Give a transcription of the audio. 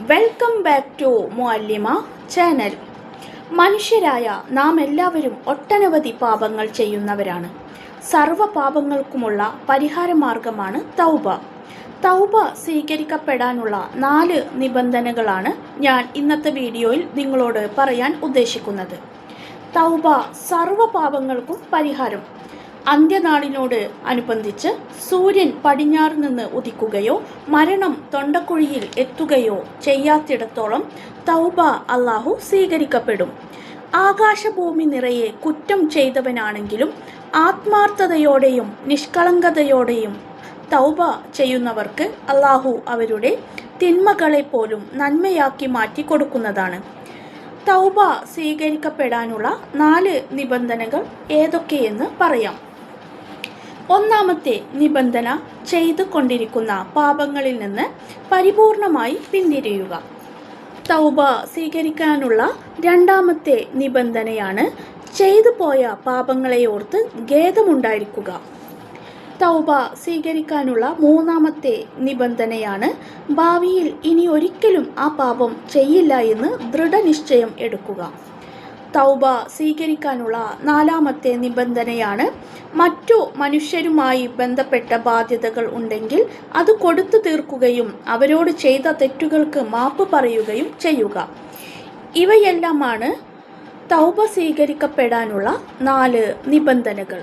Welcome back to Muallima channel. മനുഷ്യരായ നാം എല്ലാവരും ഒട്ടനവധി പാപങ്ങൾ ചെയ്യുന്നവരാണ്. സർവ്വ പാപങ്ങൾക്കുമുള്ള പരിഹാരമാർഗമാണ് തൗബ. തൗബ സ്വീകരിക്കപ്പെടാനുള്ള 4 നിബന്ധനകളാണ് ഞാൻ ഇന്നത്തെ വീഡിയോയിൽ നിങ്ങളോട് പറയാൻ ഉദ്ദേശിക്കുന്നത്. തൗബ സർവ്വ പാപങ്ങൾക്കും പരിഹാരം. അന്ത്യനാളിനോട് അനുബന്ധിച്ച് സൂര്യൻ പടിഞ്ഞാറ് നിന്ന് ഉദിക്കുകയോ മരണം തൊണ്ടക്കുഴിയിൽ എത്തുകയോ ചെയ്യാത്തിടത്തോളം തൗബ അല്ലാഹു സ്വീകരിക്കപ്പെടും. ആകാശഭൂമി നിറയെ കുറ്റം ചെയ്തവനാണെങ്കിലും ആത്മാർത്ഥതയോടെയും നിഷ്കളങ്കതയോടെയും തൗബ ചെയ്യുന്നവർക്ക് അല്ലാഹു അവരുടെ തിന്മകളെ പോലും നന്മയാക്കി മാറ്റി കൊടുക്കുന്നതാണ്. തൗബ സ്വീകരിക്കപ്പെടാനുള്ള 4 നിബന്ധനകൾ ഏതൊക്കെയെന്ന് പറയാം. ഒന്നാമത്തെ നിബന്ധന, ചെയ്തു കൊണ്ടിരിക്കുന്ന പാപങ്ങളിൽ നിന്ന് പരിപൂർണമായി പിന്തിരിയുക. തൗബ സ്വീകരിക്കാനുള്ള രണ്ടാമത്തെ നിബന്ധനയാണ് ചെയ്തു പോയ പാപങ്ങളെ ഓർത്ത് ഖേദമുണ്ടായിരിക്കുക. തൗബ സ്വീകരിക്കാനുള്ള മൂന്നാമത്തെ നിബന്ധനയാണ് ഭാവിയിൽ ഇനി ഒരിക്കലും ആ പാപം ചെയ്യില്ല എന്ന് ദൃഢനിശ്ചയം എടുക്കുക. തൗബ സ്വീകരിക്കാനുള്ള 4ാമത്തെ നിബന്ധനയാണ് മറ്റു മനുഷ്യരുമായി ബന്ധപ്പെട്ട ബാധ്യതകൾ ഉണ്ടെങ്കിൽ അത് കൊടുത്തു തീർക്കുകയും അവരോട് ചെയ്ത തെറ്റുകൾക്ക് മാപ്പ് പറയുകയും ചെയ്യുക. ഇവയെല്ലാമാണ് തൗബ സ്വീകരിക്കപ്പെടാനുള്ള 4 നിബന്ധനകൾ.